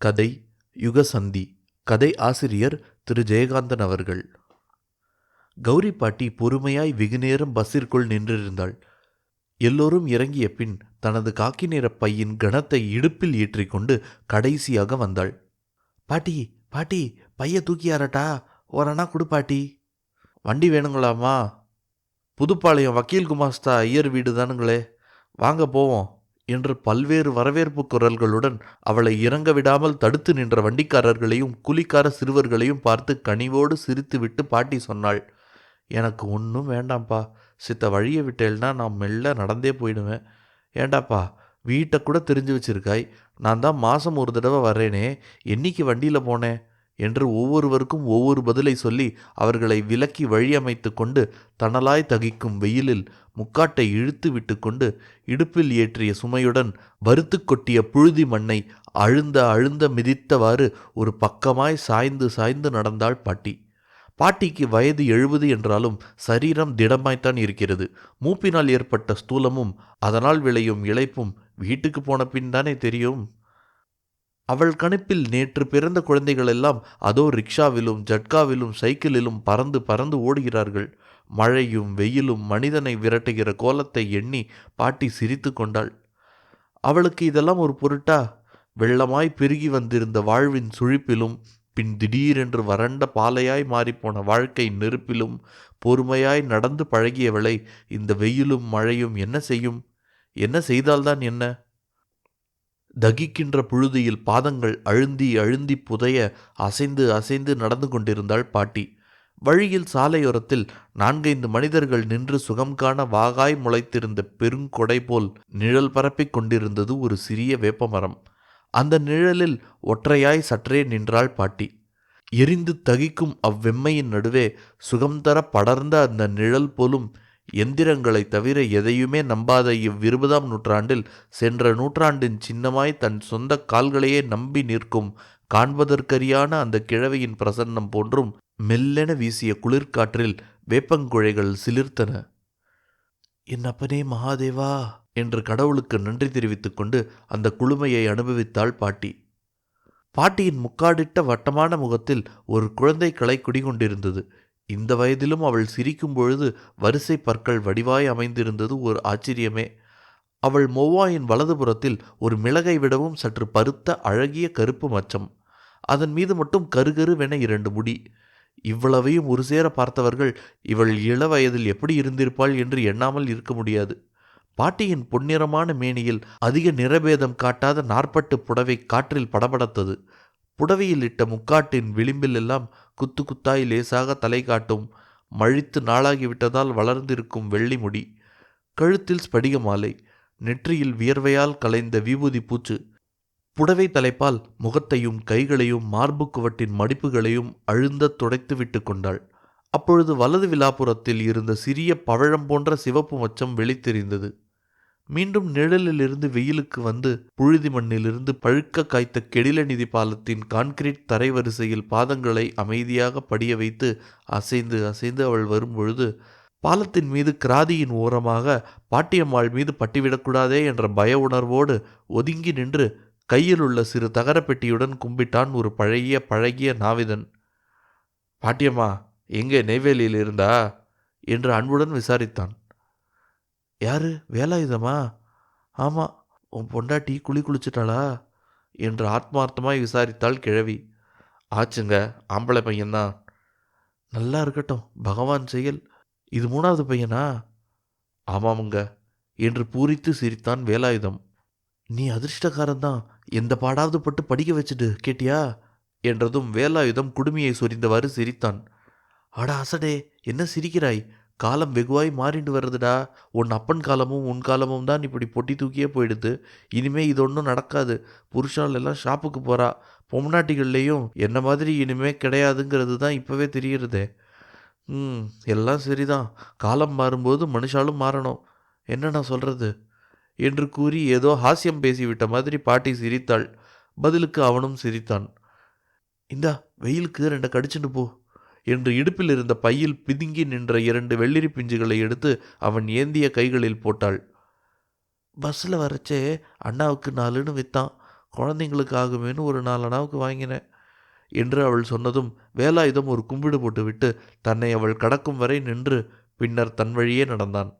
கதை யுகசந்தி. கதை ஆசிரியர் திரு ஜெயகாந்தன் அவர்கள். கௌரி பாட்டி பொறுமையாய் வெகுநேரம் பஸ்ஸிற்குள் நின்றிருந்தாள். எல்லோரும் இறங்கிய பின் தனது காக்கி நிற பையின் கணத்தை இடுப்பில் ஏற்றிக்கொண்டு கடைசியாக வந்தாள். பாட்டி பாட்டி, பைய தூக்கியாரட்டா, ஓரணா குடு பாட்டி. வண்டி வேணுங்களாம்மா? புதுப்பாளையம் வக்கீல் குமாஸ்தா ஐயர் வீடு தானுங்களே, வாங்க போவோம் என்று பல்வேறு வரவேற்பு குரல்களுடன் அவளை இறங்க விடாமல் தடுத்து நின்ற வண்டிக்காரர்களையும் கூலிக்கார சிறுவர்களையும் பார்த்து கனிவோடு சிரித்துவிட்டு பாட்டி சொன்னாள், எனக்கு ஒன்றும் வேண்டாம்ப்பா, சித்த வழியை விட்டேல்னா நான் மெல்ல நடந்தே போயிடுவேன். ஏண்டாப்பா, வீட்டை கூட தெரிஞ்சு வச்சிருக்காய், நான் தான் மாதம் ஒரு தடவை வர்றேனே, என்னைக்கு வண்டியில் போனேன் என்று ஒவ்வொருவருக்கும் ஒவ்வொரு பதிலை சொல்லி அவர்களை விலக்கி வழியமைத்து கொண்டு தணலாய் தகிக்கும் வெயிலில் முக்காட்டை இழுத்து விட்டு கொண்டு இடுப்பில் ஏற்றிய சுமையுடன் வறுத்து கொட்டிய புழுதி மண்ணை அழுந்த மிதித்தவாறு ஒரு பக்கமாய் சாய்ந்து சாய்ந்து நடந்தாள் பாட்டி. பாட்டிக்கு வயது 70 என்றாலும் சரீரம் திடமாய்த்தான் இருக்கிறது. மூப்பினால் ஏற்பட்ட ஸ்தூலமும் அதனால் விளையும் இளைப்பும் வீட்டுக்கு போன பின் தானே தெரியும். அவள் கணிப்பில் நேற்று பிறந்த குழந்தைகளெல்லாம் அதோ ரிக்ஷாவிலும் ஜட்காவிலும் சைக்கிளிலும் பறந்து பறந்து ஓடுகிறார்கள். மழையும் வெயிலும் மனிதனை விரட்டுகிற கோலத்தை எண்ணி பாட்டி சிரித்து கொண்டாள். அவளுக்கு இதெல்லாம் ஒரு பொருட்டா? வெள்ளமாய் பெருகி வந்திருந்த வாழ்வின் சுழிப்பிலும் பின் திடீரென்று வறண்ட பாலையாய் மாறிப்போன வாழ்க்கை நெருப்பிலும் பொறுமையாய் நடந்து பழகியவளை இந்த வெயிலும் மழையும் என்ன செய்யும்? என்ன செய்தால்தான் என்ன? தகிக்கின்ற புழுதியில் பாதங்கள் அழுந்தி அழுந்தி புதைய அசைந்து அசைந்து நடந்து கொண்டிருந்தாள் பாட்டி. வழியில் சாலையோரத்தில் 4-5 மனிதர்கள் நின்று சுகம் காண வாகாய் முளைத்திருந்த பெருங்கொடை போல் நிழல் பரப்பிக் கொண்டிருந்தது ஒரு சிறிய வேப்பமரம். அந்த நிழலில் ஒற்றையாய் சற்றே நின்றாள் பாட்டி. எரிந்து தகிக்கும் அவ்வெம்மையின் நடுவே சுகம் தர படர்ந்த அந்த நிழல் போலும் எந்திரங்களை தவிர எதையுமே நம்பாத இவ்20ஆம் நூற்றாண்டில் சென்ற நூற்றாண்டின் சின்னமாய் தன் சொந்த கால்களையே நம்பி நிற்கும் காண்பதற்கரியான அந்த கிழவியின் பிரசன்னம் போன்றும் மெல்லென வீசிய குளிர்காற்றில் வேப்பங்குழைகள் சிலிர்த்தன. என் அப்பனே மகாதேவா என்று கடவுளுக்கு நன்றி தெரிவித்துக் கொண்டு அந்த குளுமையை அனுபவித்தாள் பாட்டி. பாட்டியின் முக்காடிட்ட வட்டமான முகத்தில் ஒரு குழந்தை களை குடிகொண்டிருந்தது. இந்த வயதிலும் அவள் சிரிக்கும் பொழுது வரிசை பற்கள் வடிவாய் அமைந்திருந்தது ஒரு ஆச்சரியமே. அவள் மொவ்வாயின் வலதுபுறத்தில் ஒரு மிளகை விடவும் சற்று பருத்த அழகிய கருப்பு மச்சம். அதன் மீது மட்டும் கருகருவென 2 முடி. இவ்வளவையும் ஒரு சேர பார்த்தவர்கள் இவள் இள வயதில் எப்படி இருந்திருப்பாள் என்று எண்ணாமல் இருக்க முடியாது. பாட்டியின் பொன்னிறமான மேனியில் அதிக நிறபேதம் காட்டாத நாற்பட்டு புடவை காற்றில் படபடத்தது. புடவையில் இட்ட முக்காட்டின் விளிம்பில் எல்லாம் குத்து குத்தாய் லேசாக தலை காட்டும் மழித்து நாளாகிவிட்டதால் வளர்ந்திருக்கும் வெள்ளி முடி. கழுத்தில் ஸ்படிக மாலை, நெற்றியில் வியர்வையால் கலைந்த விபூதி பூச்சு. புடவை தலைப்பால் முகத்தையும் கைகளையும் மார்பு குவட்டின் மடிப்புகளையும் அழுந்த துடைத்து விட்டு கொண்டாள். அப்பொழுது வலது விலாப்புறத்தில் இருந்த சிறிய பவழம் போன்ற சிவப்பு மச்சம் வெளித்தெரிந்தது. மீண்டும் நிழலிலிருந்து வெயிலுக்கு வந்து புழுதி மண்ணிலிருந்து பழுக்க காய்த்த கெடிலநிதி பாலத்தின் கான்கிரீட் தரைவரிசையில் பாதங்களை அமைதியாக படிய வைத்து அசைந்து அசைந்து அவள் வரும்பொழுது பாலத்தின் மீது கிராதியின் ஓரமாக பாட்டியம்மாள் மீது பட்டிவிடக்கூடாதே என்ற பய உணர்வோடு ஒதுங்கி நின்று கையில் உள்ள சிறு தகரப்பெட்டியுடன் கும்பிட்டான் ஒரு பழகிய நாவிதன். பாட்டியம்மா எங்கே நெய்வேலியில் இருந்தா என்று அன்புடன் விசாரித்தான். யாரு, வேலாயுதமா? ஆமாம், உன் பொண்டாட்டி குளிச்சிட்டாளா என்று ஆத்மார்த்தமாய் விசாரித்தாள் கிழவி. ஆச்சுங்க, ஆம்பளை பையன்தான். நல்லா இருக்கட்டும், பகவான் செயல். இது 3வது பையனா? ஆமாமுங்க என்று பூரித்து சிரித்தான் வேலாயுதம். நீ அதிர்ஷ்டக்காரன்தான், எந்த பாடாவது பட்டு படிக்க வச்சுட்டு கேட்டியா என்றதும் வேலாயுதம் குடுமியை சொரிந்தவாறு சிரித்தான். அட அசடே, என்ன சிரிக்கிறாய்? காலம் வெகுவாய் மாறிண்டு வருதுடா. உன் அப்பன் காலமும் உன் காலமும் தான் இப்படி பொட்டி தூக்கியே போயிடுது. இனிமே இது ஒன்றும் நடக்காது. புருஷால் எல்லாம் ஷாப்புக்கு போகிறா. பொம்நாட்டிகள்லேயும் என்ன மாதிரி இனிமே கிடையாதுங்கிறது தான் இப்போவே தெரிகிறதே. எல்லாம் சரிதான், காலம் மாறும்போது மனுஷாலும் மாறணும். என்ன நான் சொல்கிறது என்று கூறி ஏதோ ஹாஸ்யம் பேசிவிட்ட மாதிரி பாட்டி சிரித்தாள். பதிலுக்கு அவனும் சிரித்தான். இந்தா, வெயிலுக்கு 2 கடிச்சுட்டு போ என்று இடுப்பில் இருந்த பையில் பிதுங்கி நின்ற 2 வெள்ளிரி பிஞ்சுகளை எடுத்து அவன் ஏந்திய கைகளில் போட்டாள். பஸ்ஸில் வரச்சே அண்ணாவுக்கு 4ன்னு விற்றான். குழந்தைங்களுக்காகவேன்னு ஒரு 4 அணாவுக்கு வாங்கினேன் என்று அவள் சொன்னதும் வேலாயுதம் ஒரு கும்பிடு போட்டுவிட்டு தன்னை அவள் கடக்கும் வரை நின்று பின்னர் தன் வழியே நடந்தான்.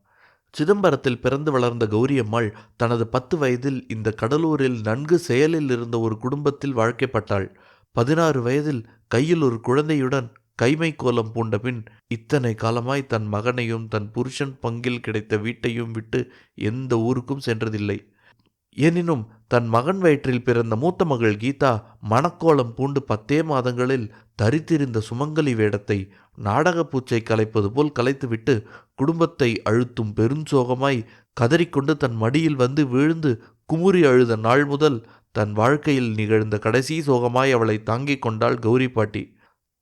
சிதம்பரத்தில் பிறந்து வளர்ந்த கௌரியம்மாள் தனது 10 வயதில் இந்த கடலூரில் நன்கு செயலில் இருந்த ஒரு குடும்பத்தில் வாழ்க்கைப்பட்டாள். 16 வயதில் கையில் ஒரு குழந்தையுடன் கைமை கோலம் பூண்ட பின் இத்தனை காலமாய் தன் மகனையும் தன் புருஷன் பங்கில் கிடைத்த வீட்டையும் விட்டு எந்த ஊருக்கும் சென்றதில்லை. எனினும் தன் மகன் வயிற்றில் பிறந்த மூத்த மகள் கீதா மணக்கோலம் பூண்டு 10 மாதங்களில் தரித்திருந்த சுமங்கலி வேடத்தை நாடகப் பூச்சை கலைப்பது போல் கலைத்துவிட்டு குடும்பத்தை அழுத்தும் பெருஞ்சோகமாய் கதறிக்கொண்டு தன் மடியில் வந்து வீழ்ந்து குமுறி அழுத நாள் முதல் தன் வாழ்க்கையில் நிகழ்ந்த கடைசி சோகமாய் அவளை தாங்கிக் கொண்டாள் கௌரி பாட்டி.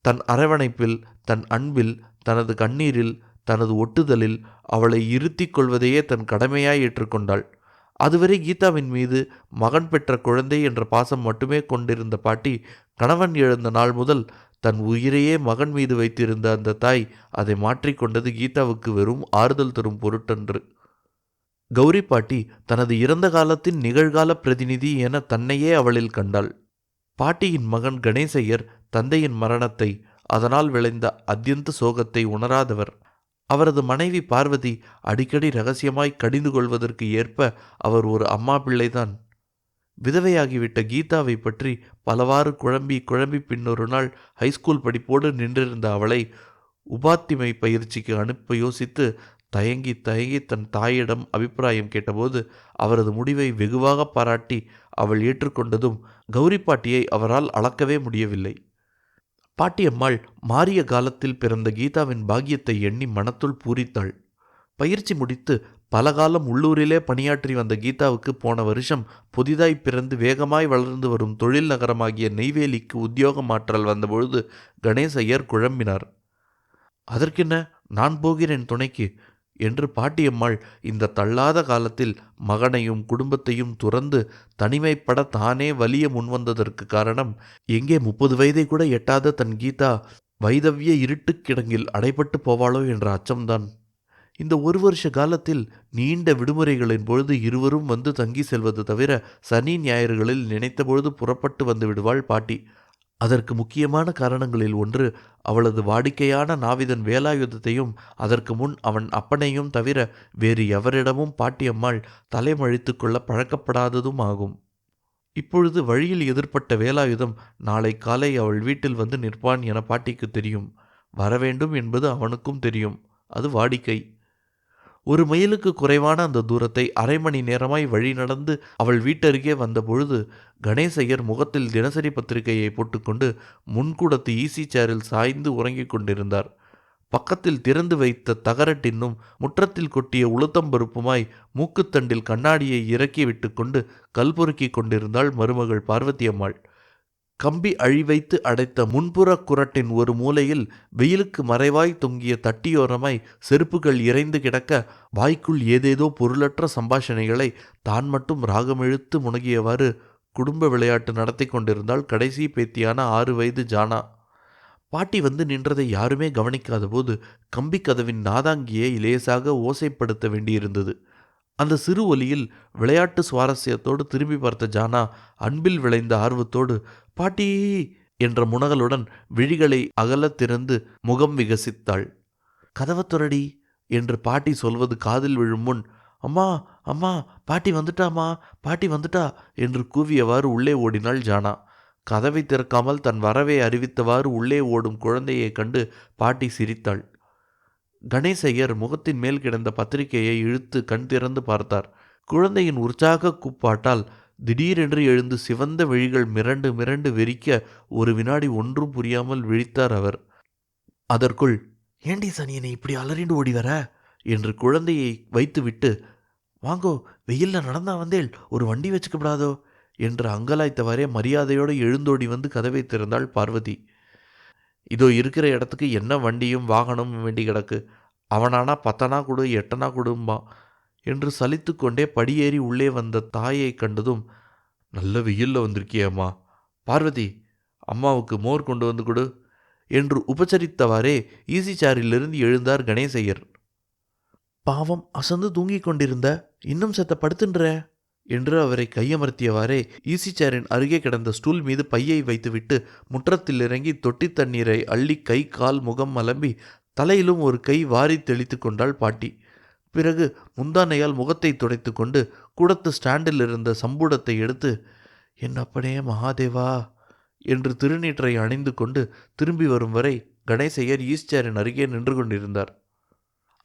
தன் அரவணைப்பில், தன் அன்பில், தனது கண்ணீரில், தனது ஒட்டுதலில் அவளை இருத்திக் கொள்வதையே தன் கடமையாய் ஏற்றுக்கொண்டாள். அதுவரை கீதாவின் மீது மகன் பெற்ற குழந்தை என்ற பாசம் மட்டுமே கொண்டிருந்த பாட்டி கணவன் இழந்த நாள் முதல் தன் உயிரையே மகன் மீது வைத்திருந்த அந்த தாய் அதை மாற்றிக்கொண்டது கீதாவுக்கு வெறும் ஆறுதல் தரும் பொருட்டன்று. கௌரி பாட்டி தனது இறந்த காலத்தின் நிகழ்கால பிரதிநிதி என தன்னையே அவளில் கண்டாள். பாட்டியின் மகன் கணேசையர் தந்தையின் மரணத்தை, அதனால் விளைந்த அத்தியந்த சோகத்தை உணராதவர். அவரது மனைவி பார்வதி அடிக்கடி ரகசியமாய் கடிந்து கொள்வதற்கு ஏற்ப அவர் ஒரு அம்மா பிள்ளைதான். விதவையாகிவிட்ட கீதாவை பற்றி பலவாறு குழம்பி பின்னொரு நாள் ஹைஸ்கூல் படிப்போடு நின்றிருந்த அவளை உபாத்திமை பயிற்சிக்கு அனுப்ப யோசித்து தயங்கி தன் தாயிடம் அபிப்பிராயம் கேட்டபோது அவரது முடிவை வெகுவாக பாராட்டி அவள் ஏற்றுக்கொண்டதும் கௌரி பாட்டியை அவரால் அளக்கவே முடியவில்லை. பாட்டியம்மாள் மாறிய காலத்தில் பிறந்த கீதாவின் பாக்கியத்தை எண்ணி மனத்துள் பூரித்தாள். பயிற்சி முடித்து பல காலம் உள்ளூரிலே பணியாற்றி வந்த கீதாவுக்கு போன வருஷம் புதிதாய் பிறந்து வேகமாய் வளர்ந்து வரும் தொழில் நகரமாகிய நெய்வேலிக்கு உத்தியோக மாற்றல் வந்தபொழுது கணேசையர் குழம்பினார். அதற்கென்ன, நான் போகிறேன் துணைக்கு என்று பாட்டியம்மாள் இந்த தள்ளாத காலத்தில் மகனையும் குடும்பத்தையும் துறந்து தனிமைப்பட தானே வலிய முன்வந்ததற்கு காரணம், எங்கே 30 வயதை கூட எட்டாத தன் கீதா வைதவ்ய இருட்டுக் கிடங்கில் அடைபட்டு போவாளோ என்ற அச்சம்தான். இந்த 1 வருஷ காலத்தில் நீண்ட விடுமுறைகளின் பொழுது இருவரும் வந்து தங்கி செல்வது தவிர சனி ஞாயிறுகளில் நினைத்தபொழுது புறப்பட்டு வந்து விடுவாள் பாட்டி. அதற்கு முக்கியமான காரணங்களில் ஒன்று அவளது வாடிக்கையான நாவிதன் வேலாயுதத்தையும் அதற்கு முன் அவன் அப்பனையும் தவிர வேறு எவரிடமும் பாட்டியம்மாள் தலைமழித்து கொள்ள பழக்கப்படாததும் ஆகும். இப்பொழுது வழியில் எதிர்ப்பட்ட வேலாயுதம் நாளை காலை அவள் வீட்டில் வந்து நிற்பான் என பாட்டிக்கு தெரியும். வரவேண்டும் என்பது அவனுக்கும் தெரியும். அது வாடிக்கை. 1 மைலுக்கு குறைவான அந்த தூரத்தை அரை மணி நேரமாய் வழி நடந்து அவள் வீட்டருகே வந்தபொழுது கணேசையர் முகத்தில் தினசரி பத்திரிகையை போட்டுக்கொண்டு முன்கூடத்து ஈசி சேரில் சாய்ந்து உறங்கிக் கொண்டிருந்தார். பக்கத்தில் திறந்து வைத்த தகரட்டின்னும் முற்றத்தில் கொட்டிய உளுத்தம்பருப்புமாய் மூக்குத்தண்டில் கண்ணாடியை இறக்கி விட்டு கொண்டு கல் பொறுக்கிக் கொண்டிருந்தாள் மருமகள் பார்வதியம்மாள். கம்பி அழிவைத்து அடைத்த முன்புற குரட்டின் ஒரு மூலையில் வெயிலுக்கு மறைவாய் தொங்கிய தட்டியோரமாய் செருப்புகள் இறைந்து கிடக்க வாய்க்குள் ஏதேதோ பொருளற்ற சம்பாஷணைகளை தான் மட்டும் ராகமிழுத்து முனகியவாறு குடும்ப விளையாட்டு நடத்தி கொண்டிருந்தாள் கடைசி பேத்தியான 6 வயது ஜானா. பாட்டி வந்து நின்றதை யாருமே கவனிக்காத போது கம்பி கதவின் நாதாங்கியை லேசாக ஓசைப்படுத்த வேண்டியிருந்தது. அந்த சிறு ஒலியில் விளையாட்டு சுவாரஸ்யத்தோடு திரும்பி பார்த்த ஜானா அன்பில் விளைந்த ஆர்வத்தோடு பாட்டி என்ற முனகலுடன் விழிகளை அகல திறந்து முகம் விகசித்தாள். கதவை துறடி என்று பாட்டி சொல்வது காதில் விழும் முன், அம்மா அம்மா பாட்டி வந்துட்டாமா, பாட்டி வந்துட்டா என்று கூவியவாறு உள்ளே ஓடினாள் ஜானா. கதவை திறக்காமல் தன் வரவை அறிவித்தவாறு உள்ளே ஓடும் குழந்தையை கண்டு பாட்டி சிரித்தாள். கணேசையர் முகத்தின் மேல் கிடந்த பத்திரிகையை இழுத்து கண் திறந்து பார்த்தார். குழந்தையின் உற்சாக கூப்பாட்டால் திடீரென்று எழுந்து சிவந்த விழிகள் மிரண்டு மிரண்டு வெறிக்க ஒரு வினாடி ஒன்றும் புரியாமல் விழித்தார் அவர். அதற்குள், ஏண்டி சனியனை இப்படி அலறிண்டு ஓடி வர என்று குழந்தையை வைத்துவிட்டு, வாங்கோ வெயில்ல நடந்தா வந்தேள், ஒரு வண்டி வச்சுக்கப்படாதோ என்று அங்கலாய்த்தவரே மரியாதையோடு எழுந்தோடி வந்து கதவை திறந்தாள் பார்வதி. இதோ இருக்கிற இடத்துக்கு என்ன வண்டியும் வாகனமும் வேண்டி கிடக்கு, அவனானா 10 கொடு 8 கொடும்பா என்று சலித்து கொண்டே படியேறி உள்ளே வந்த தாயை கண்டதும், நல்ல வெயில்ல வந்திருக்கியம்மா, பார்வதி அம்மாவுக்கு மோர் கொண்டு வந்து கொடு என்று உபசரித்தவாறே ஈசி சேரிலிருந்து எழுந்தார் கணேசையர். பாவம், அசந்து தூங்கிக் கொண்டிருந்த, இன்னும் செத்த படுத்துன்ற என்று அவரை கையமர்த்தியவாறே ஈசி சேரின் அருகே கிடந்த ஸ்டூல் மீது பையை வைத்துவிட்டு முற்றத்தில் இறங்கி தொட்டி தண்ணீரை அள்ளி கை கால் முகம் அலம்பி தலையிலும் ஒரு கை வாரி தெளித்து கொண்டாள் பாட்டி. பிறகு முந்தானையால் முகத்தை துடைத்து கொண்டு கூடத்து ஸ்டாண்டில் இருந்த சம்பூடத்தை எடுத்து, என் அப்பனே மகாதேவா என்று திருநீற்றை அணிந்து கொண்டு திரும்பி வரும் வரை கணேசையர் ஈசி சேரின் அருகே நின்று கொண்டிருந்தார்.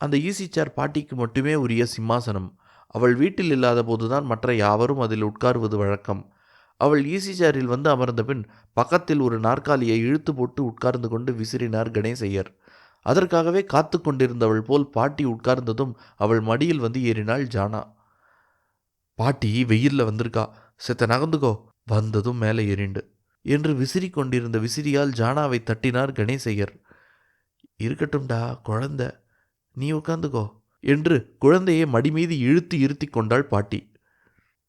அந்த ஈசி சேர் பாட்டிக்கு மட்டுமே உரிய சிம்மாசனம். அவள் வீட்டில் இல்லாத போதுதான் மற்ற யாவரும் அதில் உட்காருவது வழக்கம். அவள் ஈசி சேரில் வந்து அமர்ந்த பின் பக்கத்தில் ஒரு நாற்காலியை இழுத்து போட்டு உட்கார்ந்து கொண்டு விசிறினார் கணேசையர். அதற்காகவே காத்து கொண்டிருந்தவள் போல் பாட்டி உட்கார்ந்ததும் அவள் மடியில் வந்து ஏறினாள் ஜானா. பாட்டி வெயிலில் வந்திருக்கா, செத்த நகர்ந்துக்கோ, வந்ததும் மேலே ஏறிண்டு என்று விசிறி கொண்டிருந்த விசிறியால் ஜானாவை தட்டினார் கணேசையர். இருக்கட்டும்டா குழந்தை, நீ உட்காந்துக்கோ என்று குழந்தையை மடிமீது இழுத்து இருத்தி கொண்டாள் பாட்டி.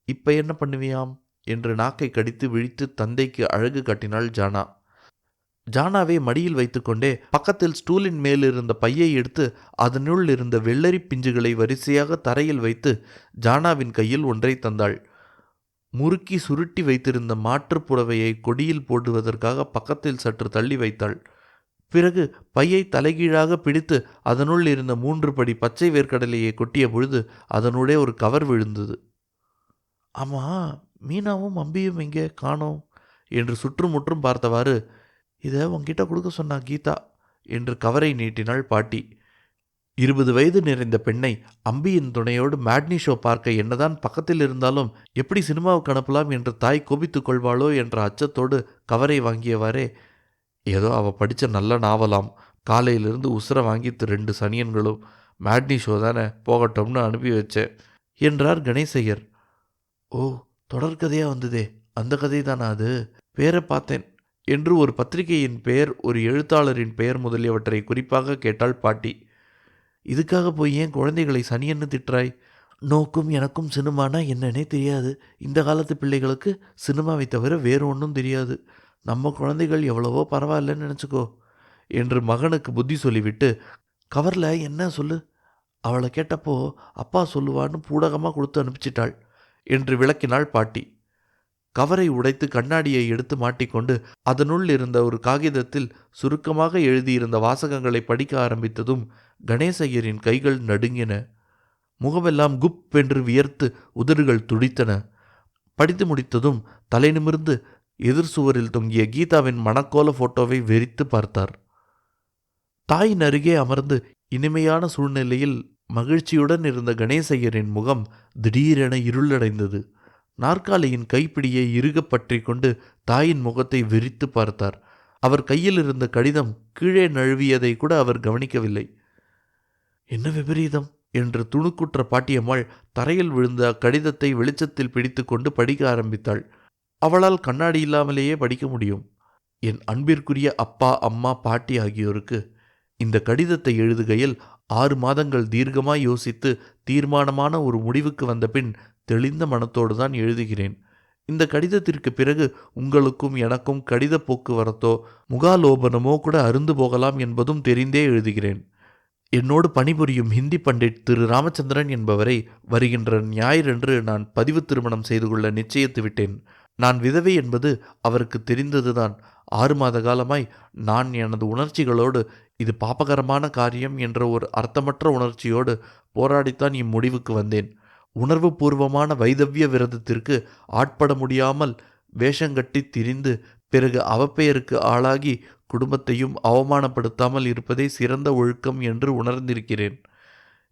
இப்ப என்ன பண்ணுவியாம் என்று நாக்கை கடித்து விழித்து தந்தைக்கு அழகு காட்டினாள் ஜானா. ஜானாவை மடியில் வைத்துக்கொண்டே பக்கத்தில் ஸ்டூலின் மேலிருந்த பையை எடுத்து அதனுள் இருந்த வெள்ளரி பிஞ்சுகளை வரிசையாக தரையில் வைத்து ஜானாவின் கையில் ஒன்றை தந்தாள். முறுக்கி சுருட்டி வைத்திருந்த மாற்றுப் புடவையை கொடியில் போடுவதற்காக பக்கத்தில் சற்று தள்ளி வைத்தாள். பிறகு பையை தலைகீழாக பிடித்து அதனுள் இருந்த 3 படி பச்சை வேர்க்கடலையை கொட்டிய பொழுது அதனுடைய ஒரு கவர் விழுந்தது. ஆமா, மீனாவும் அம்பியும் எங்கே காணோம் என்று சுற்றுமுற்றும் பார்த்தவாறு, இதை உன்கிட்ட கொடுக்க சொன்னா கீதா என்று கவரை நீட்டினாள் பாட்டி. 20 வயது நிறைந்த பெண்ணை அம்பியின் துணையோடு மேட்னி ஷோ பார்க்க என்னதான் பக்கத்தில் இருந்தாலும் எப்படி சினிமாவுக்கு அனுப்பலாம் என்று தாய் கோபித்துக் கொள்வாளோ என்ற அச்சத்தோடு கவரை வாங்கியவாறே, ஏதோ அவள் படித்த நல்ல நாவலாம், காலையிலிருந்து உசுரை வாங்கித்து 2 சனியன்களும், மேட்னி ஷோ தானே போகட்டும்னு அனுப்பி வச்சேன் என்றார் கணேசையர். ஓ, தொடர்கதையாக வந்ததே, அந்த கதை தானா அது? பேரை பார்த்தேன் என்று ஒரு பத்திரிகையின் பெயர், ஒரு எழுத்தாளரின் பெயர் முதலியவற்றை குறிப்பாக கேட்டாள் பாட்டி. இதுக்காக போய் ஏன் குழந்தைகளை சனியன்னு திட்டுறாய்? நோக்கும் எனக்கும் சினிமானா என்னன்னே தெரியாது. இந்த காலத்து பிள்ளைகளுக்கு சினிமாவை தவிர வேறு ஒன்றும் தெரியாது. நம்ம குழந்தைகள் எவ்வளவோ பரவாயில்லன்னு நினச்சிக்கோ என்று மகனுக்கு புத்தி சொல்லிவிட்டு, கவரில் என்ன சொல்லு, அவளை கேட்டப்போ அப்பா சொல்லுவான்னு பூடகமாக கொடுத்து அனுப்பிச்சிட்டாள் என்று விளக்கினாள் பாட்டி. கவரை உடைத்து கண்ணாடியை எடுத்து மாட்டிக்கொண்டு அதனுள் இருந்த ஒரு காகிதத்தில் சுருக்கமாக எழுதியிருந்த வாசகங்களை படிக்க ஆரம்பித்ததும் கணேசையரின் கைகள் நடுங்கின. முகமெல்லாம் குப் என்று வியர்த்து உதடுகள் துடித்தன. படித்து முடித்ததும் தலை நிமிர்ந்து எதிர் சுவரில் தொங்கிய கீதாவின் மணக்கோல போட்டோவை வெறித்து பார்த்தார். தாயின் அருகே அமர்ந்து இனிமையான சூழ்நிலையில் மகிழ்ச்சியுடன் இருந்த கணேசையரின் முகம் திடீரென இருளடைந்தது. நாற்காலியின் கைப்பிடியை இறுக பற்றி கொண்டு தாயின் முகத்தை வெறித்து பார்த்தார். அவர் கையில் இருந்த கடிதம் கீழே நழுவியதை கூட அவர் கவனிக்கவில்லை. என்ன விபரீதம் என்று துணுக்குற்ற பாட்டியம்மாள் தரையில் விழுந்த அக்கடிதத்தை வெளிச்சத்தில் பிடித்து கொண்டு படிக்க ஆரம்பித்தாள். அவளால் கண்ணாடி இல்லாமலேயே படிக்க முடியும். என் அன்பிற்குரிய அப்பா, அம்மா, பாட்டி ஆகியோருக்கு இந்த கடிதத்தை எழுதுகையில் 6 மாதங்கள் தீர்க்கமாய் யோசித்து தீர்மானமான ஒரு முடிவுக்கு வந்த பின் தெளிந்த மனத்தோடு தான் எழுதுகிறேன். இந்த கடிதத்திற்கு பிறகு உங்களுக்கும் எனக்கும் கடித போக்குவரத்தோ முகாலோபனமோ கூட அருந்து போகலாம் என்பதும் தெரிந்தே எழுதுகிறேன். என்னோடு பணிபுரியும் ஹிந்தி பண்டிட் திரு ராமச்சந்திரன் என்பவரை வருகின்ற ஞாயிறன்று நான் பதிவு திருமணம் செய்து கொள்ள நிச்சயித்து விட்டேன். நான் விதவை என்பது அவருக்கு தெரிந்ததுதான். 6 மாத காலமாய் நான் எனது உணர்ச்சிகளோடு இது பாபகரமான காரியம் என்ற ஒரு அர்த்தமற்ற உணர்ச்சியோடு போராடித்தான் இம்முடிவுக்கு வந்தேன். உணர்வு பூர்வமான வைதவ்ய விரதத்திற்கு ஆட்பட முடியாமல் வேஷங்கட்டி திரிந்து பிறகு அவப்பெயருக்கு ஆளாகி குடும்பத்தையும் அவமானப்படுத்தாமல் இருப்பதே சிறந்த ஒழுக்கம் என்று உணர்ந்திருக்கிறேன்.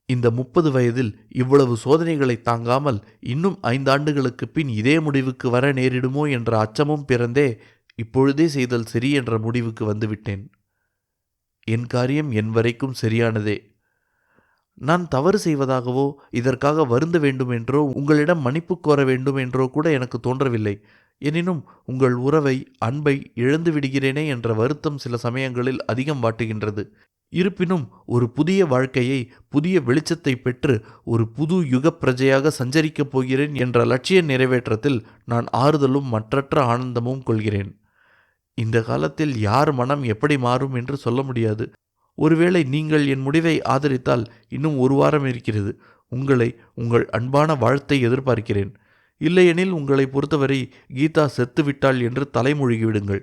இந்த 30 வயதில் இவ்வளவு சோதனைகளை தாங்காமல் இன்னும் 5 ஆண்டுகளுக்கு பின் இதே முடிவுக்கு வர நேரிடுமோ என்ற அச்சமும் பிறந்தே இப்பொழுதே செய்தல் சரி என்ற முடிவுக்கு வந்துவிட்டேன். என் காரியம் என் வரைக்கும் சரியானதே. நான் தவறு செய்வதாகவோ இதற்காக வருந்த வேண்டும் என்றோ உங்களிடம் மன்னிப்பு கோர வேண்டும் என்றோ கூட எனக்கு தோன்றவில்லை. எனினும் உங்கள் உறவை, அன்பை இழந்து விடுகிறேனே என்ற வருத்தம் சில சமயங்களில் அதிகம் வாட்டுகின்றது. இருப்பினும் ஒரு புதிய வாழ்க்கையை, புதிய வெளிச்சத்தை பெற்று ஒரு புது யுக பிரஜையாக சஞ்சரிக்கப் போகிறேன் என்ற லட்சிய நிறைவேற்றத்தில் நான் ஆறுதலும் மற்றற்ற ஆனந்தமும் கொள்கிறேன். இந்த காலத்தில் யார் மனம் எப்படி மாறும் என்று சொல்ல முடியாது. ஒருவேளை நீங்கள் என் முடிவை ஆதரித்தால் இன்னும் 1 வாரம் இருக்கிறது. உங்களை, உங்கள் அன்பான வாழ்த்தை எதிர்பார்க்கிறேன். இல்லையெனில் உங்களை பொறுத்தவரை கீதா செத்துவிட்டாள் என்று தலைமொழிகி விடுங்கள்.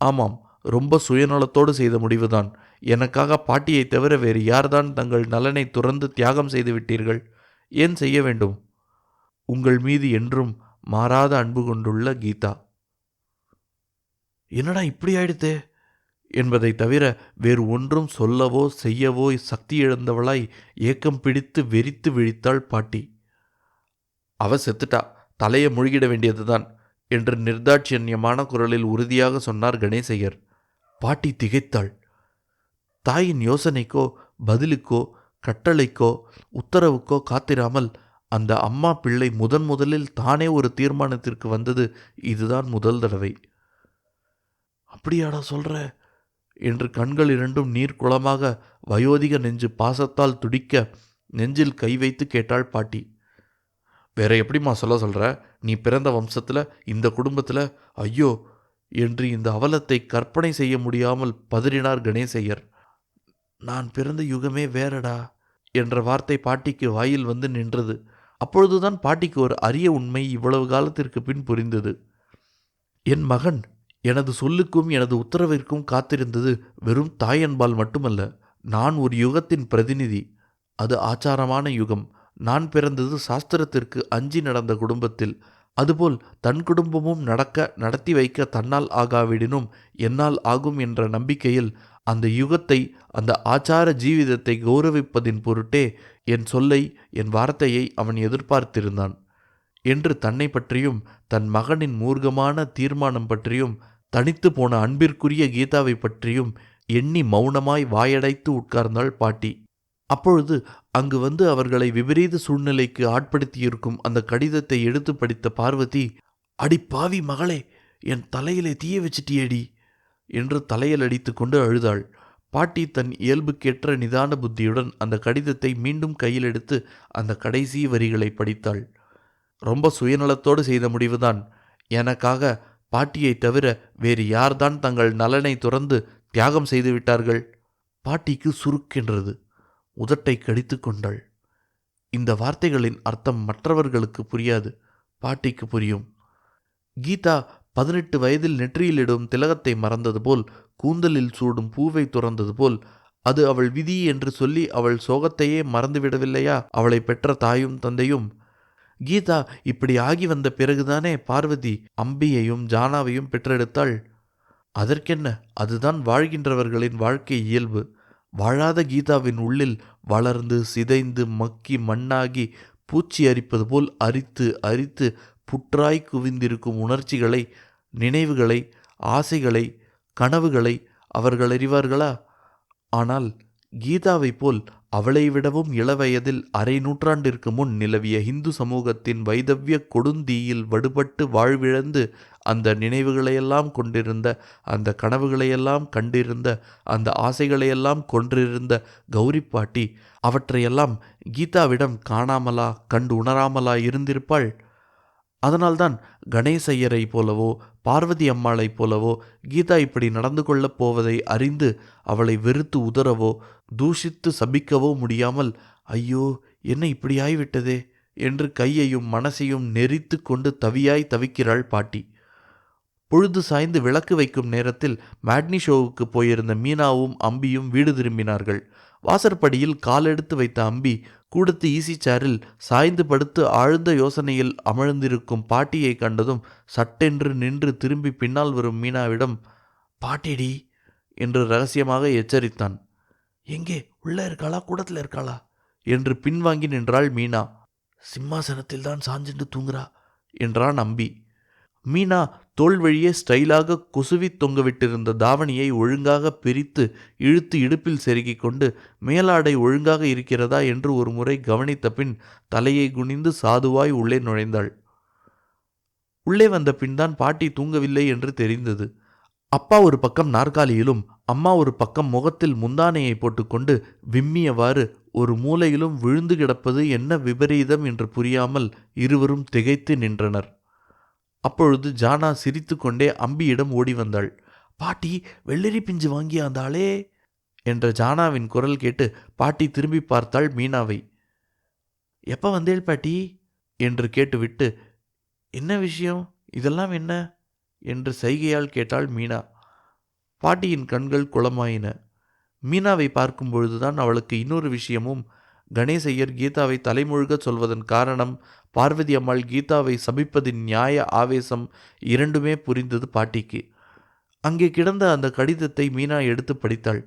ஆமாம், ரொம்ப சுயநலத்தோடு செய்த முடிவுதான். எனக்காக பாட்டியை தவிர வேறு யார்தான் தங்கள் நலனை துறந்து தியாகம் செய்து விட்டீர்கள்? ஏன் செய்ய வேண்டும்? உங்கள் மீது என்றும் மாறாத அன்பு கொண்டுள்ள கீதா. என்னடா இப்படி ஆயிடுத்தே என்பதை தவிர வேறு ஒன்றும் சொல்லவோ செய்யவோ சக்தி இழந்தவளாய் ஏக்கம் பிடித்து வெறித்து விழித்தாள் பாட்டி. அவ செத்துட்டா, தலையை முழுகிட வேண்டியதுதான் என்று நிர்தாட்சியன்யமான குரலில் உறுதியாக சொன்னார் கணேசையர். பாட்டி திகைத்தாள். தாயின் யோசனைக்கோ பதிலுக்கோ கட்டளைக்கோ உத்தரவுக்கோ காத்திராமல் அந்த அம்மா பிள்ளை முதலில் தானே ஒரு தீர்மானத்திற்கு வந்தது இதுதான் முதல் தடவை. அப்படியாடா சொல்ற என்று கண்கள் இரண்டும் நீர்க்குளமாக வயோதிக நெஞ்சு பாசத்தால் துடிக்க நெஞ்சில் கை வைத்து கேட்டாள் பாட்டி. வேற எப்படிம்மா சொல்ற? நீ பிறந்த வம்சத்தில், இந்த குடும்பத்தில், ஐயோ என்று இந்த அவலத்தை கற்பனை செய்ய முடியாமல் பதறினார் கணேசையர். நான் பிறந்த யுகமே வேறடா என்ற வார்த்தை பாட்டிக்கு வாயில் வந்து நின்றது. அப்பொழுதுதான் பாட்டிக்கு ஒரு அரிய உண்மை இவ்வளவு காலத்திற்கு பின் புரிந்தது. என் மகன் எனது சொல்லுக்கும் எனது உத்தரவிற்கும் காத்திருந்தது வெறும் தாயன்பால் மட்டுமல்ல. நான் ஒரு யுகத்தின் பிரதிநிதி. அது ஆச்சாரமான யுகம். நான் பிறந்தது சாஸ்திரத்திற்கு அஞ்சி நடந்த குடும்பத்தில். அதுபோல் தன் குடும்பமும் நடத்தி வைக்க தன்னால் ஆகாவிடினும் என்னால் ஆகும் என்ற நம்பிக்கையில் அந்த யுகத்தை, அந்த ஆச்சார ஜீவிதத்தை கௌரவிப்பதின் பொருட்டே என் சொல்லை, என் வார்த்தையை அவன் எதிர்பார்த்திருந்தான் என்று தன்னை பற்றியும் தன் மகனின் மூர்க்கமான தீர்மானம் பற்றியும் தனித்து போன அன்பிற்குரிய கீதாவை பற்றியும் எண்ணி மௌனமாய் வாயடைத்து உட்கார்ந்தாள் பாட்டி. அப்பொழுது அங்கு வந்து அவர்களை விபரீத சூழ்நிலைக்கு ஆட்படுத்தியிருக்கும் அந்த கடிதத்தை எடுத்து படித்த பார்வதி, அடி பாவி மகளே, என் தலையிலே தீய வச்சிட்டியேடி என்று தலையில் அடித்து கொண்டு அழுதாள். பாட்டி தன் இயல்புக்கேற்ற நிதான புத்தியுடன் அந்த கடிதத்தை மீண்டும் கையில் எடுத்து அந்த கடைசி வரிகளை படித்தாள். ரொம்ப சுயநலத்தோடு செய்த முடிவுதான். எனக்காக பாட்டியை தவிர வேறு யார்தான் தங்கள் நலனை துறந்து தியாகம் செய்து விட்டார்கள்? பாட்டிக்கு சுருக்கென்றது. உதட்டை கடித்து கொண்டாள். இந்த வார்த்தைகளின் அர்த்தம் மற்றவர்களுக்கு புரியாது, பாட்டிக்கு புரியும். கீதா 18 வயதில் நெற்றியிலிடும் திலகத்தை மறந்தது போல், கூந்தலில் சூடும் பூவை துறந்தது போல், அது அவள் விதி என்று சொல்லி அவள் சோகத்தையே மறந்துவிடவில்லையா அவளை பெற்ற தாயும் தந்தையும்? கீதா இப்படி ஆகி வந்த பிறகுதானே பார்வதி அம்பியையும் ஜானாவையும் பெற்றெடுத்தாள். அதற்கென்ன, அதுதான் வாழ்கின்றவர்களின் வாழ்க்கை இயல்பு. வாழாத கீதாவின் உள்ளில் வளர்ந்து சிதைந்து மக்கி மண்ணாகி பூச்சி அரிப்பது போல் அரித்து அரித்து புற்றாய் குவிந்திருக்கும் உணர்ச்சிகளை, நினைவுகளை, ஆசைகளை, கனவுகளை அவர்கள் அறிவார்களா? ஆனால் கீதாவைப் போல் அவளை விடவும் இளவயதில் அரை நூற்றாண்டிற்கு முன் நிலவிய இந்து சமூகத்தின் வைதவ்ய கொடுந்தீயில் வடுபட்டு வாழ்விழந்து அந்த நினைவுகளையெல்லாம் கொண்டிருந்த, அந்த கனவுகளையெல்லாம் கண்டிருந்த, அந்த ஆசைகளையெல்லாம் கொன்றிருந்த கௌரி பாட்டி அவற்றையெல்லாம் கீதாவிடம் காணாமலா கண்டு உணராமலா இருந்திருப்பாள்? அதனால்தான் கணேசையரை போலவோ பார்வதி அம்மாளைப் போலவோ கீதா இப்படி நடந்து கொள்ளப் போவதை அறிந்து அவளை வெறுத்து உதறவோ தூஷித்து சபிக்கவோ முடியாமல், ஐயோ என்ன இப்படி ஆய்விட்டதே என்று கையையும் மனசையும் நெரித்து கொண்டு தவியாய் தவிக்கிறாள் பாட்டி. பொழுது சாய்ந்து விளக்கு வைக்கும் நேரத்தில் மேட்னி ஷோவுக்கு போயிருந்த மீனாவும் அம்பியும் வீடு திரும்பினார்கள். வாசற்படியில் காலெடுத்து வைத்த அம்பி கூடத்து ஈசி சேரில் சாய்ந்து படுத்து ஆழ்ந்த யோசனையில் அமர்ந்திருக்கும் பாட்டியை கண்டதும் சட்டென்று நின்று திரும்பி பின்னால் வரும் மீனாவிடம், பாட்டிடி என்று ரகசியமாக எச்சரித்தான். எங்கே, உள்ளே இருக்காளா கூடத்தில் இருக்காளா என்று பின்வாங்கி நின்றாள் மீனா. சிம்மாசனத்தில் தான் சாஞ்சின்று தூங்குறா என்றான் அம்பி. மீனா தோள் வழியே ஸ்டைலாக குசுவி தொங்கவிட்டிருந்த தாவணியை ஒழுங்காக பிரித்து இழுத்து இடுப்பில் செருகிக் கொண்டு மேலாடை ஒழுங்காக இருக்கிறதா என்று ஒரு முறை கவனித்த பின் தலையை குனிந்து சாதுவாய் உள்ளே நுழைந்தாள். உள்ளே வந்த பின்தான் பாட்டி தூங்கவில்லை என்று தெரிந்தது. அப்பா ஒரு பக்கம் நாற்காலியிலும் அம்மா ஒரு பக்கம் முகத்தில் முந்தானையை போட்டுக்கொண்டு விம்மியவாறு ஒரு மூலையிலும் விழுந்து கிடப்பது என்ன விபரீதம் என்று புரியாமல் இருவரும் திகைத்து நின்றனர். அப்பொழுது ஜானா சிரித்து கொண்டே அம்பியிடம் ஓடி வந்தாள். பாட்டி வெள்ளரி பிஞ்சு வாங்கியாந்தாளே என்ற ஜானாவின் குரல் கேட்டு பாட்டி திரும்பி பார்த்தாள் மீனாவை. எப்போ வந்தேள் பாட்டி என்று கேட்டுவிட்டு, என்ன விஷயம்? இதெல்லாம் என்ன? என்று சைகையால் கேட்டாள் மீனா. பாட்டியின் கண்கள் குளமாயின. மீனாவை பார்க்கும் பொழுதுதான் அவளுக்கு இன்னொரு விஷயமும், கணேசையர் கீதாவை தலைமுழுகச் சொல்வதன் காரணம், பார்வதி அம்மாள் கீதாவை சபிப்பதின் நியாய ஆவேசம் இரண்டுமே புரிந்தது பாட்டிக்கு. அங்கே கிடந்த அந்த கடிதத்தை மீனா எடுத்து படித்தாள்.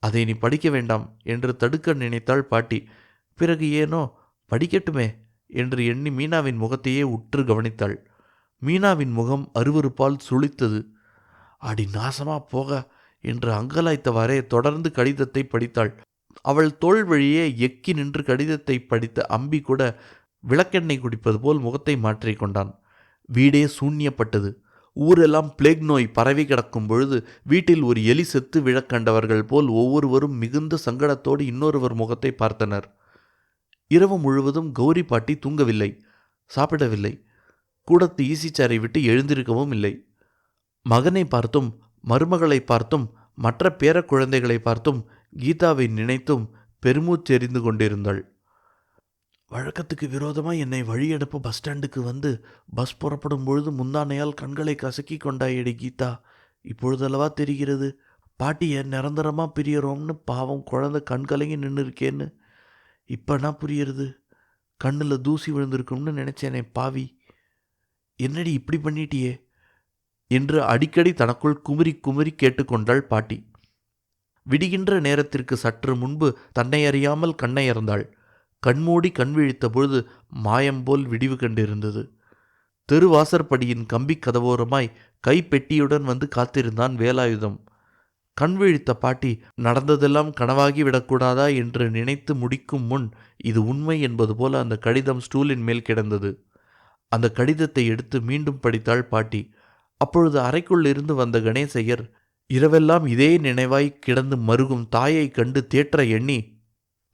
அதை நீ படிக்க வேண்டாம் என்று தடுக்க நினைத்தாள் பாட்டி. பிறகு ஏனோ படிக்கட்டுமே என்று எண்ணி மீனாவின் முகத்தையே உற்று கவனித்தாள். மீனாவின் முகம் அருவருப்பால் சுளித்தது. அடி நாசமா போக என்று அங்கலாய்த்தவாறே தொடர்ந்து கடிதத்தை படித்தாள். அவள் தோள் வழியே எக்கி நின்று கடிதத்தை படித்த அம்பி கூட விளக்கெண்ணெய் குடிப்பது போல் முகத்தை மாற்றிக்கொண்டான். வீடே சூன்யப்பட்டது. ஊரெல்லாம் பிளேக் நோய் பரவி கிடக்கும் பொழுது வீட்டில் ஒரு எலி செத்து விழக்கண்டவர்கள் போல் ஒவ்வொருவரும் மிகுந்த சங்கடத்தோடு இன்னொருவர் முகத்தை பார்த்தனர். இரவு முழுவதும் கௌரி பாட்டி தூங்கவில்லை, சாப்பிடவில்லை, கூடத்து ஈசிச்சாரை விட்டு எழுந்திருக்கவும் இல்லை. மகனை பார்த்தும் மருமகளை பார்த்தும் மற்ற பேர குழந்தைகளை பார்த்தும் கீதாவை நினைத்தும் பெருமூச்செறிந்து கொண்டிருந்தாள். வழக்கத்துக்கு விரோதமாக என்னை வழியெடுப்ப பஸ் ஸ்டாண்டுக்கு வந்து பஸ் புறப்படும் பொழுது முந்தானையால் கண்களை கசக்கி கொண்டாயடி கீதா. இப்பொழுதல்லவா தெரிகிறது பாட்டியை நிரந்தரமாக பிரியறோம்னு. பாவம் குழந்தை கண்கலங்கி நின்று இருக்கேன்னு இப்போனா புரியுறது. கண்ணில் தூசி விழுந்திருக்கும்னு நினச்சேனே பாவி. என்னடி இப்படி பண்ணிட்டியே என்று அடிக்கடி தனக்குள் குமுறி குமுறி கேட்டுக்கொண்டாள் பாட்டி. விடுகின்ற நேரத்திற்கு சற்று முன்பு தன்னை அறியாமல் கண்ணையர்ந்தாள். கண்மூடி கண் விழித்த பொழுது மாயம்போல் விடிவு கண்டிருந்தது. தெருவாசற்படியின் கம்பி கதவோரமாய் கைப்பெட்டியுடன் வந்து காத்திருந்தான் வேலாயுதம். கண் விழித்த பாட்டி நடந்ததெல்லாம் கனவாகி விடக்கூடாதா என்று நினைத்து முடிக்கும் முன் இது உண்மை என்பது போல அந்த கடிதம் ஸ்டூலின் மேல் கிடந்தது. அந்த கடிதத்தை எடுத்து மீண்டும் படித்தாள் பாட்டி. அப்பொழுது அறைக்குள் இருந்து வந்த கணேசையர் இரவெல்லாம் இதே நினைவாய் கிடந்து மருகும் தாயை கண்டு தேற்ற எண்ணி,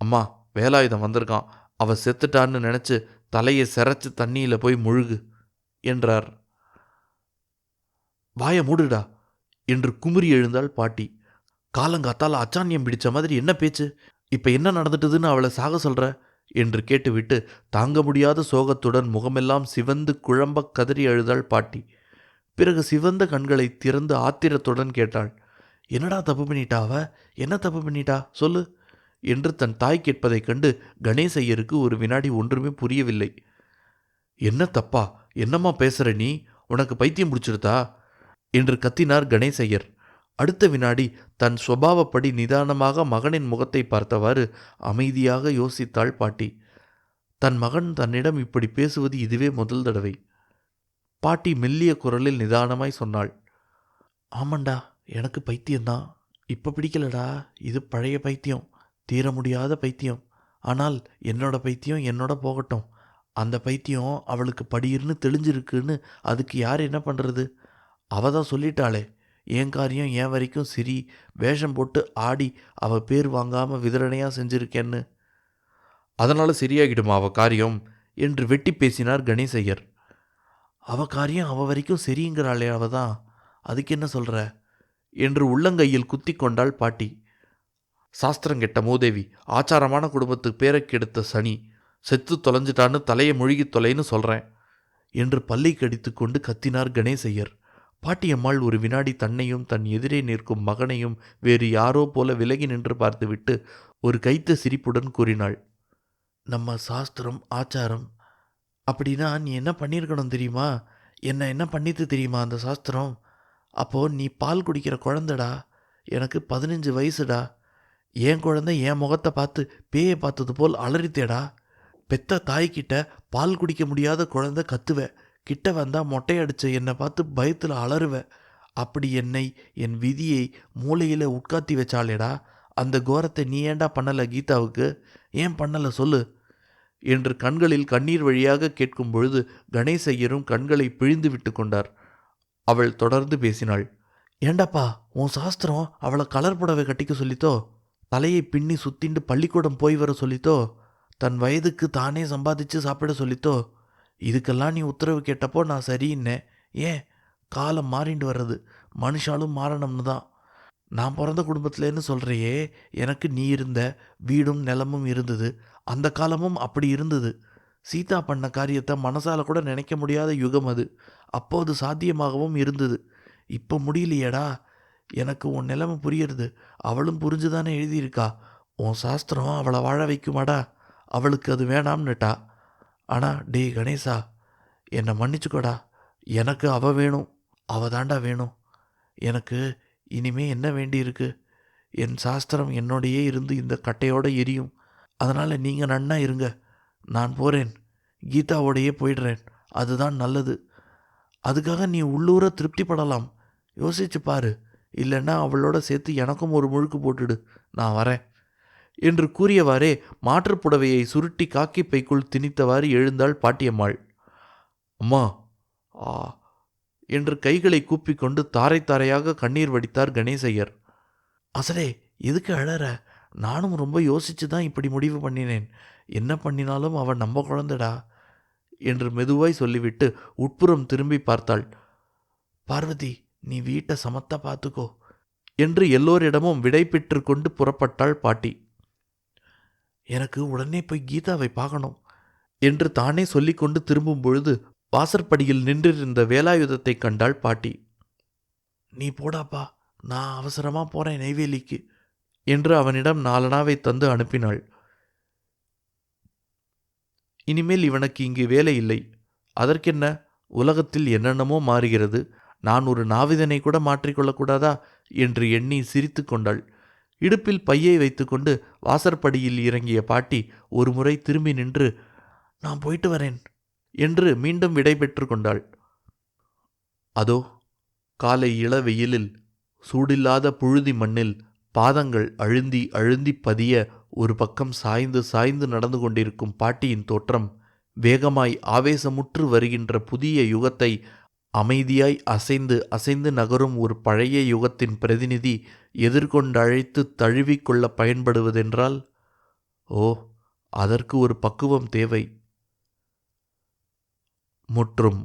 அம்மா வேலாயுதம் வந்திருக்கான், அவ செத்துட்டான்னு நினச்சி தலையை செரைச்சு தண்ணியில் போய் முழுகு என்றார். வாய மூடுடா என்று குமுறி எழுந்தாள் பாட்டி. காலங்காத்தால் அச்சான்யம் பிடிச்ச மாதிரி என்ன பேச்சு? இப்போ என்ன நடந்துட்டுதுன்னு அவளை சாக சொல்கிற என்று கேட்டுவிட்டு தாங்க முடியாத சோகத்துடன் முகமெல்லாம் சிவந்து குழம்ப கதறி அழுதாள் பாட்டி. பிறகு சிவந்த கண்களை திறந்து ஆத்திரத்துடன் கேட்டாள், என்னடா தப்பு பண்ணிட்டா அவ? என்ன தப்பு பண்ணிட்டா சொல்லு என்று தன் தாய் கேட்பதைக் கண்டு கணேசையருக்கு ஒரு வினாடி ஒன்றுமே புரியவில்லை. என்ன தப்பா? என்னம்மா பேசுற நீ? உனக்கு பைத்தியம் பிடிச்சிருதா என்று கத்தினார் கணேசையர். அடுத்த வினாடி தன் சுபாவப்படி நிதானமாக மகனின் முகத்தை பார்த்தவாறு அமைதியாக யோசித்தாள் பாட்டி. தன் மகன் தன்னிடம் இப்படி பேசுவது இதுவே முதல் தடவை. பாட்டி மெல்லிய குரலில் நிதானமாய் சொன்னாள், ஆமாண்டா, எனக்கு பைத்தியம்தான். இப்போ பிடிக்கலடா. இது பழைய பைத்தியம், தீர முடியாத பைத்தியம். ஆனால் என்னோட பைத்தியம் என்னோட போகட்டும். அந்த பைத்தியம் அவளுக்கு படியிருந்து தெளிஞ்சிருக்குன்னு அதுக்கு யார் என்ன பண்ணுறது? அவள் தான் சொல்லிட்டாளே, என் காரியம் என் வரைக்கும் சரி, வேஷம் போட்டு ஆடி அவள் பேர் வாங்காமல் விதரணையாக செஞ்சிருக்கேன்னு. அதனால் சரியாகிடுமா அவள் காரியம் என்று வெட்டி பேசினார் கணேசையர். அவள் காரியம் அவள் வரைக்கும் சரிங்கிறாளே அவ தான், அதுக்கு என்ன சொல்கிற என்று உள்ளங்கையில் குத்தி கொண்டாள் பாட்டி. சாஸ்திரங்கெட்ட மூதேவி, ஆச்சாரமான குடும்பத்துக்கு பேரை கெடுத்த சனி, செத்து தொலைஞ்சிட்டான்னு தலையை முழுகி தொலைன்னு சொல்கிறேன் என்று பல்லை கடித்து கொண்டு கத்தினார் கணேசையர். பாட்டியம்மாள் ஒரு வினாடி தன்னையும் தன் எதிரே நிற்கும் மகனையும் வேறு யாரோ போல விலகி நின்று பார்த்துவிட்டு ஒரு கைத்த சிரிப்புடன் கூறினாள், நம்ம சாஸ்திரம் ஆச்சாரம் அப்படின்னா நீ என்ன பண்ணியிருக்கணும் தெரியுமா? என்ன பண்ணிட்டு தெரியுமா அந்த சாஸ்திரம்? அப்போது நீ பால் குடிக்கிற குழந்தடா. எனக்கு 15 வயசுடா. என் குழந்தை என் முகத்தை பார்த்து பேயை பார்த்தது போல் அலறித்தேடா. பெத்த தாய்கிட்ட பால் குடிக்க முடியாத குழந்தை கத்துவ, கிட்ட வந்தால் மொட்டையடிச்ச என்னை பார்த்து பயத்தில் அலறுவ. அப்படி என்னை, என் விதியை மூளையில் உட்காத்தி வச்சாலேடா. அந்த கோரத்தை நீ ஏண்டா பண்ணலை கீதாவுக்கு? ஏன் பண்ணலை சொல்லு என்று கண்களில் கண்ணீர் வழியாக கேட்கும் பொழுது கணேசையரும் கண்களை பிழிந்து விட்டு கொண்டார். அவள் தொடர்ந்து பேசினாள், ஏண்டாப்பா உன் சாஸ்திரம் அவளை கலர் புடவை கட்டிக்க சொல்லித்தோ, தலையை பின்னி சுத்திண்டு பள்ளிக்கூடம் போய் வர சொல்லித்தோ, தன் வயதுக்கு தானே சம்பாதிச்சு சாப்பிட சொல்லித்தோ. இதுக்கெல்லாம் நீ உத்தரவு கேட்டப்போ நான் சரின்னேன். ஏன் காலம் மாறிண்டு வர்றது, மனுஷாலும் மாறணும்னு தான். நான் பிறந்த குடும்பத்திலேன்னு சொல்கிறையே, எனக்கு நீ இருந்த வீடும் நிலமும் இருந்தது, அந்த காலமும் அப்படி இருந்தது. சீதா பண்ண காரியத்தை மனசால கூட நினைக்க முடியாத யுகம் அது. அப்போது சாத்தியமாகவும் இருந்தது. இப்போ முடியலையேடா. எனக்கு உன் நிலைமை புரியுறது. அவளும் புரிஞ்சுதானே எழுதியிருக்கா. உன் சாஸ்திரம் அவளை வாழ வைக்குமாடா. அவளுக்கு அது வேணாம்னுட்டா. ஆனால் டேய் கணேசா, என்னை மன்னிச்சுக்கோடா. எனக்கு அவ வேணும். அவ தாண்டா வேணும். எனக்கு இனிமே என்ன வேண்டியிருக்கு? என் சாஸ்திரம் என்னோடையே இருந்து இந்த கட்டையோடு எரியும். அதனால் நீங்கள் நன்னா இருங்க. நான் போகிறேன். கீதாவோடையே போயிடுறேன். அதுதான் நல்லது. அதுக்காக நீ உள்ளூர திருப்திப்படலாம். யோசிச்சு பாரு. இல்லைன்னா அவளோட சேர்த்து எனக்கும் ஒரு முழுக்கு போட்டுடு. நான் வரேன் என்று கூறியவாறே மாற்றுப்புடவையை சுருட்டி காக்கி பைக்குள் திணித்தவாறு எழுந்தாள் பாட்டியம்மாள். அம்மா ஆ என்று கைகளை கூப்பிக்கொண்டு தாரை தாரையாக கண்ணீர் வடித்தார் கணேசையர். அசலே, எதுக்கு அழற? நானும் ரொம்ப யோசிச்சு தான் இப்படி முடிவு பண்ணினேன். என்ன பண்ணினாலும் அவன் நம்ம குழந்தைடா என்று மெதுவாய் சொல்லிவிட்டு உட்புறம் திரும்பி பார்த்தாள். பார்வதி, நீ வீட்டை சமத்தா பார்த்துக்கோ என்று எல்லோரிடமும் விடை பெற்று கொண்டு புறப்பட்டாள் பாட்டி. எனக்கு உடனே போய் கீதாவை பார்க்கணும் என்று தானே சொல்லிக்கொண்டு திரும்பும் பொழுது வாசற்படியில் நின்றிருந்த வேலாயுதத்தை கண்டாள் பாட்டி. நீ போடாப்பா, நான் அவசரமாக போகிறேன் நெய்வேலிக்கு என்று அவனிடம் 4 அணாவை தந்து அனுப்பினாள். இனிமேல் இவனுக்கு இங்கு வேலை இல்லை. அதற்கென்ன, உலகத்தில் என்னென்னமோ மாறுகிறது. நான் ஒரு நாவிதனை கூட மாற்றிக்கொள்ளக்கூடாதா என்று எண்ணி சிரித்து கொண்டாள். இடுப்பில் பையை வைத்துக்கொண்டு வாசற்படியில் இறங்கிய பாட்டி ஒரு முறை திரும்பி நின்று, நான் போயிட்டு வரேன் என்று மீண்டும் விடை பெற்று கொண்டாள். அதோ காலை இளவெயிலில் சூடில்லாத புழுதி மண்ணில் பாதங்கள் அழுந்தி அழுந்தி பதிய ஒரு பக்கம் சாய்ந்து சாய்ந்து நடந்து கொண்டிருக்கும் பாட்டியின் தோற்றம், வேகமாய் ஆவேசமுற்று வருகின்ற புதிய யுகத்தை அமைதியாய் அசைந்து அசைந்து நகரும் ஒரு பழைய யுகத்தின் பிரதிநிதி எதிர்கொண்டழைத்து தழுவிக்கொள்ள பயன்படுவதென்றால், ஓ, அதற்கு ஒரு பக்குவம் தேவை. முற்றும்.